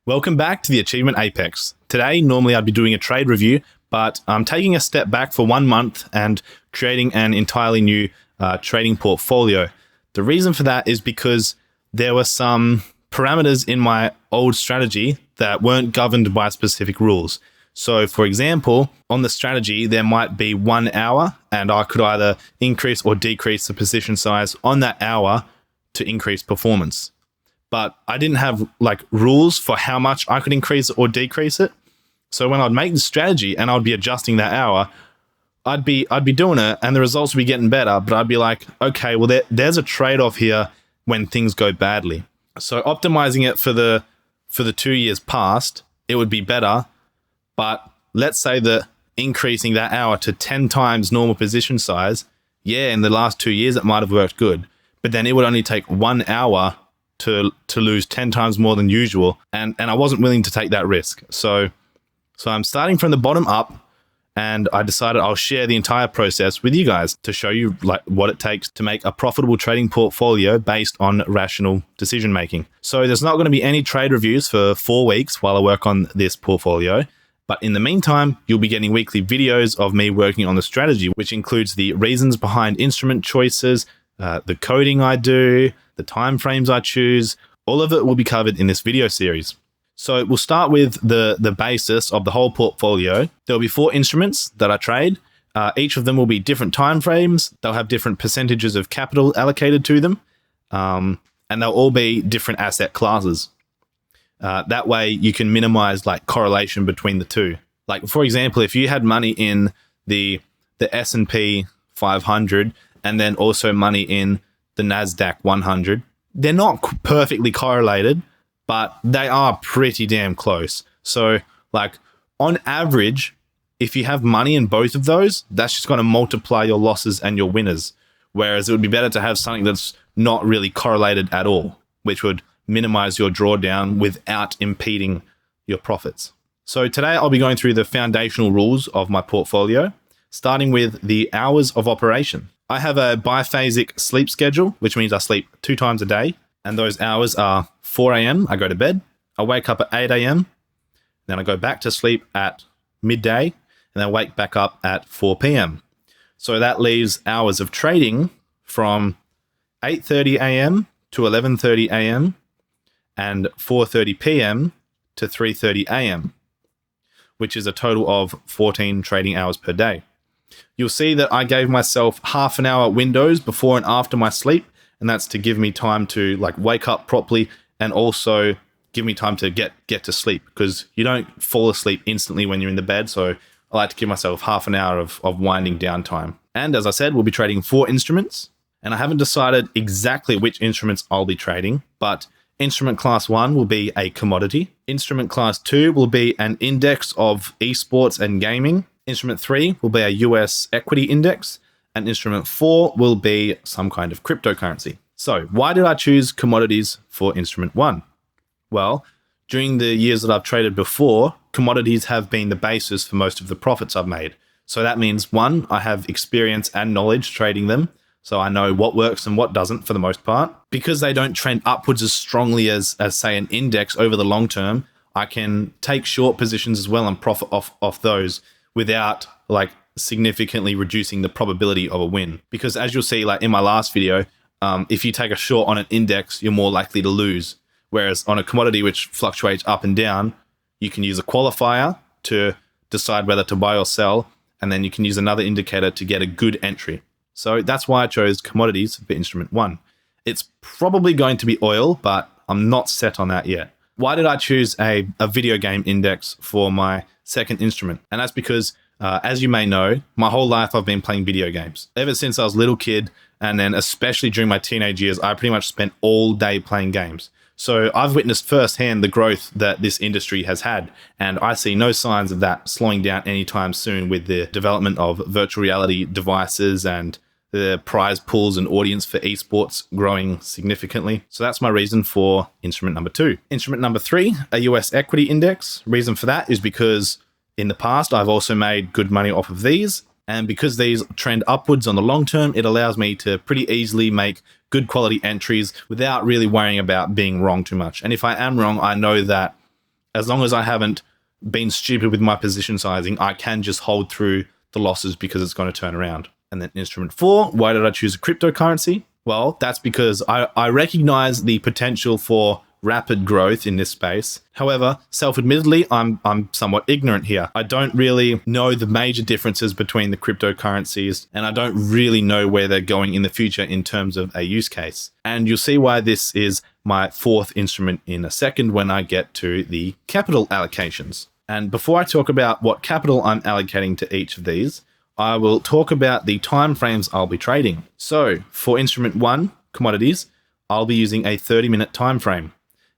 Welcome back to the Achievement Apex. Today, normally I'd be doing a trade review, but I'm taking a step back for 1 month and creating an entirely new trading portfolio. The reason for that is because there were some parameters in my old strategy that weren't governed by specific rules. So for example, on the strategy, there might be 1 hour and I could either increase or decrease the position size on that hour to increase performance. But I didn't have rules for how much I could increase or decrease it. So when I'd make the strategy and I'd be adjusting that hour, I'd be doing it and the results would be getting better, but I'd be like, okay, well there's a trade-off here when things go badly. So optimizing it for the 2 years past, it would be better. But let's say that increasing that hour to 10 times normal position size, in the last 2 years, it might have worked good. But then it would only take 1 hour to lose 10 times more than usual. And I wasn't willing to take that risk. So I'm starting from the bottom up, and I decided I'll share the entire process with you guys to show you what it takes to make a profitable trading portfolio based on rational decision making. So there's not going to be any trade reviews for 4 weeks while I work on this portfolio. But in the meantime, you'll be getting weekly videos of me working on the strategy, which includes the reasons behind instrument choices, the coding I do, the timeframes I choose. All of it will be covered in this video series. So we'll start with the basis of the whole portfolio. There'll be 4 instruments that I trade. Each of them will be different timeframes. They'll have different percentages of capital allocated to them. And they'll all be different asset classes. That way you can minimize correlation between the two. For example, if you had money in the S&P 500 and then also money in the NASDAQ 100, they're not perfectly correlated, but they are pretty damn close. So on average, if you have money in both of those, that's just going to multiply your losses and your winners. Whereas it would be better to have something that's not really correlated at all, which would minimize your drawdown without impeding your profits. So today I'll be going through the foundational rules of my portfolio, starting with the hours of operation. I have a biphasic sleep schedule, which means I sleep 2 times a day. And those hours are 4 a.m. I go to bed. I wake up at 8 a.m. Then I go back to sleep at midday. And then wake back up at 4 p.m. So that leaves hours of trading from 8:30 a.m. to 11:30 a.m. and 4:30 p.m. to 3:30 a.m., which is a total of 14 trading hours per day. You'll see that I gave myself half an hour windows before and after my sleep, and that's to give me time to wake up properly and also give me time to get to sleep, because you don't fall asleep instantly when you're in the bed. So I like to give myself half an hour of winding down time. And as I said, we'll be trading 4 instruments, and I haven't decided exactly which instruments I'll be trading, but instrument class 1 will be a commodity. Instrument class 2 will be an index of esports and gaming. Instrument 3 will be a US equity index, and instrument 4 will be some kind of cryptocurrency. So why did I choose commodities for instrument 1? Well, during the years that I've traded before, commodities have been the basis for most of the profits I've made. So that means 1, I have experience and knowledge trading them. So I know what works and what doesn't for the most part. Because they don't trend upwards as strongly as say an index over the long term, I can take short positions as well and profit off those without significantly reducing the probability of a win. Because as you'll see in my last video, if you take a short on an index, you're more likely to lose. Whereas on a commodity which fluctuates up and down, you can use a qualifier to decide whether to buy or sell, and then you can use another indicator to get a good entry. So that's why I chose commodities for instrument 1. It's probably going to be oil, but I'm not set on that yet. Why did I choose a video game index for my second instrument? And that's because, as you may know, my whole life I've been playing video games. Ever since I was a little kid, and then especially during my teenage years, I pretty much spent all day playing games. So I've witnessed firsthand the growth that this industry has had, and I see no signs of that slowing down anytime soon with the development of virtual reality devices and the prize pools and audience for esports growing significantly. So that's my reason for instrument number 2. Instrument number 3, a US equity index. Reason for that is because in the past, I've also made good money off of these. And because these trend upwards on the long term, it allows me to pretty easily make good quality entries without really worrying about being wrong too much. And if I am wrong, I know that as long as I haven't been stupid with my position sizing, I can just hold through the losses because it's going to turn around. And then instrument 4, why did I choose a cryptocurrency? Well, that's because I recognize the potential for rapid growth in this space. However, self-admittedly, I'm somewhat ignorant here. I don't really know the major differences between the cryptocurrencies, and I don't really know where they're going in the future in terms of a use case. And you'll see why this is my 4th instrument in a second when I get to the capital allocations. And before I talk about what capital I'm allocating to each of these, I will talk about the timeframes I'll be trading. So for instrument 1, commodities, I'll be using a 30-minute time frame.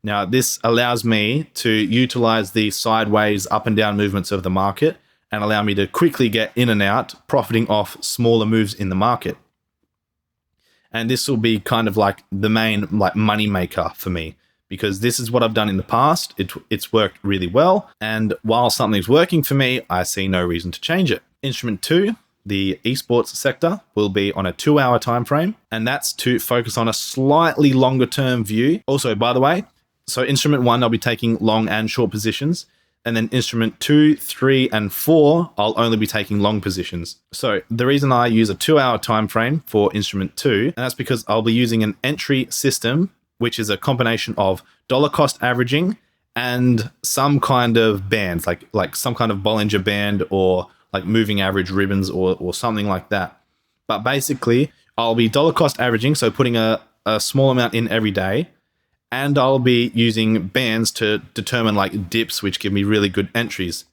Now, this allows me to utilize the sideways up and down movements of the market and allow me to quickly get in and out, profiting off smaller moves in the market. And this will be kind of like the main money maker for me, because this is what I've done in the past. It's worked really well. And while something's working for me, I see no reason to change it. Instrument 2, the esports sector, will be on a 2-hour time frame, and that's to focus on a slightly longer term view. Also, by the way, so instrument 1, I'll be taking long and short positions, and then instrument 2, 3, and 4, I'll only be taking long positions. So the reason I use a 2-hour time frame for instrument 2, and that's because I'll be using an entry system, which is a combination of dollar cost averaging and some kind of bands, like some kind of Bollinger Band or like moving average ribbons or something like that. But basically, I'll be dollar cost averaging, so putting a small amount in every day, and I'll be using bands to determine like dips, which give me really good entries.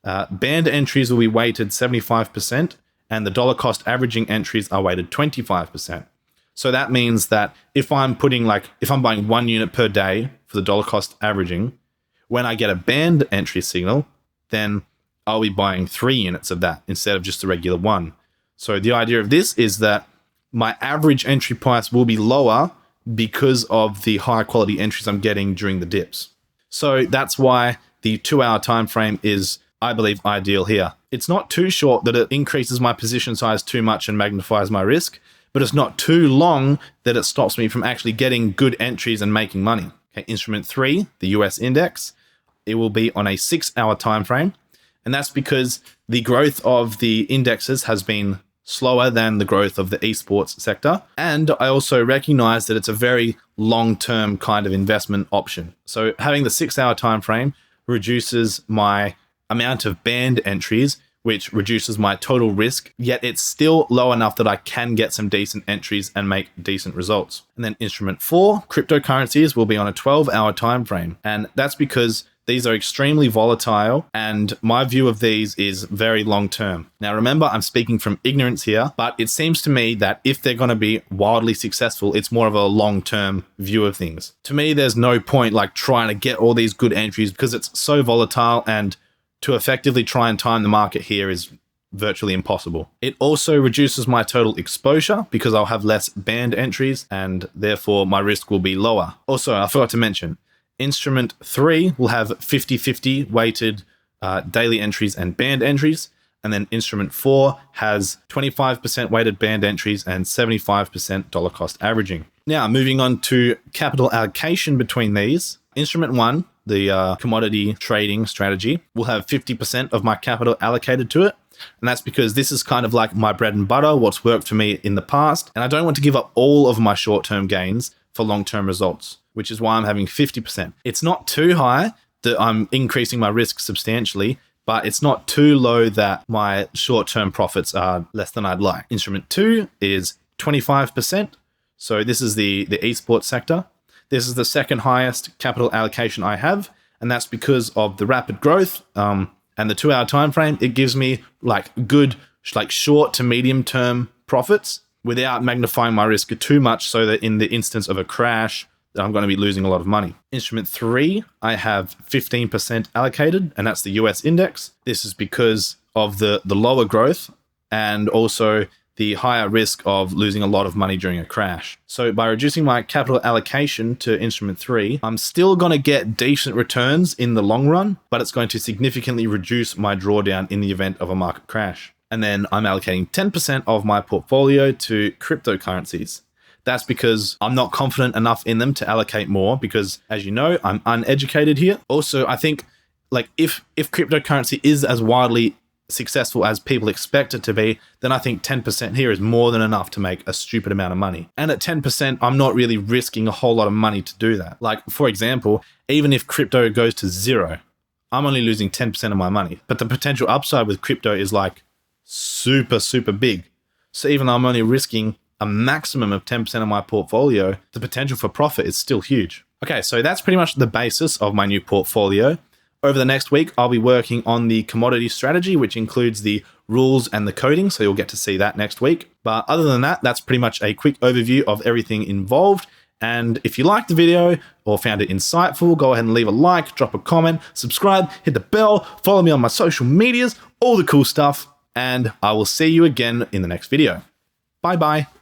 Band entries will be weighted 75%, and the dollar cost averaging entries are weighted 25%. So that means that if I'm buying 1 unit per day for the dollar cost averaging, when I get a band entry signal, then I'll be buying 3 units of that instead of just the regular 1. So the idea of this is that my average entry price will be lower because of the high quality entries I'm getting during the dips. So that's why the 2-hour time frame is, I believe, ideal here. It's not too short that it increases my position size too much and magnifies my risk, but it's not too long that it stops me from actually getting good entries and making money. Okay, instrument 3, the US index, it will be on a 6-hour time frame. And that's because the growth of the indexes has been slower than the growth of the esports sector. And I also recognize that it's a very long-term kind of investment option. So having the 6-hour time frame reduces my amount of band entries, which reduces my total risk, yet it's still low enough that I can get some decent entries and make decent results. And then instrument 4, cryptocurrencies, will be on a 12-hour time frame. And that's because these are extremely volatile, and my view of these is very long-term. Now, remember, I'm speaking from ignorance here, but it seems to me that if they're going to be wildly successful, it's more of a long-term view of things. To me, there's no point like trying to get all these good entries because it's so volatile, and to effectively try and time the market here is virtually impossible. It also reduces my total exposure because I'll have less band entries, and therefore my risk will be lower. Also, I forgot to mention, Instrument 3 will have 50-50 weighted daily entries and band entries. And then Instrument 4 has 25% weighted band entries and 75% dollar cost averaging. Now, moving on to capital allocation between these. Instrument 1, the commodity trading strategy, will have 50% of my capital allocated to it. And that's because this is kind of like my bread and butter, what's worked for me in the past. And I don't want to give up all of my short-term gains for long-term results, which is why I'm having 50%. It's not too high that I'm increasing my risk substantially, but it's not too low that my short-term profits are less than I'd like. Instrument 2 is 25%. So this is the esports sector. This is the second highest capital allocation I have, and that's because of the rapid growth and the 2-hour time frame. It gives me like good, like short to medium term profits without magnifying my risk too much, so that in the instance of a crash, that I'm going to be losing a lot of money. Instrument 3, I have 15% allocated, and that's the US index. This is because of the lower growth and also the higher risk of losing a lot of money during a crash. So by reducing my capital allocation to Instrument 3, I'm still going to get decent returns in the long run, but it's going to significantly reduce my drawdown in the event of a market crash. And then I'm allocating 10% of my portfolio to cryptocurrencies. That's because I'm not confident enough in them to allocate more because, as you know, I'm uneducated here. Also, I think like if cryptocurrency is as widely successful as people expect it to be, then I think 10% here is more than enough to make a stupid amount of money. And at 10%, I'm not really risking a whole lot of money to do that. Like, for example, even if crypto goes to zero, I'm only losing 10% of my money. But the potential upside with crypto is like super, super big. So even though I'm only risking a maximum of 10% of my portfolio, the potential for profit is still huge. Okay, so that's pretty much the basis of my new portfolio. Over the next week, I'll be working on the commodity strategy, which includes the rules and the coding, so you'll get to see that next week. But other than that, that's pretty much a quick overview of everything involved. And if you liked the video or found it insightful, go ahead and leave a like, drop a comment, subscribe, hit the bell, follow me on my social medias, all the cool stuff, and I will see you again in the next video. Bye-bye.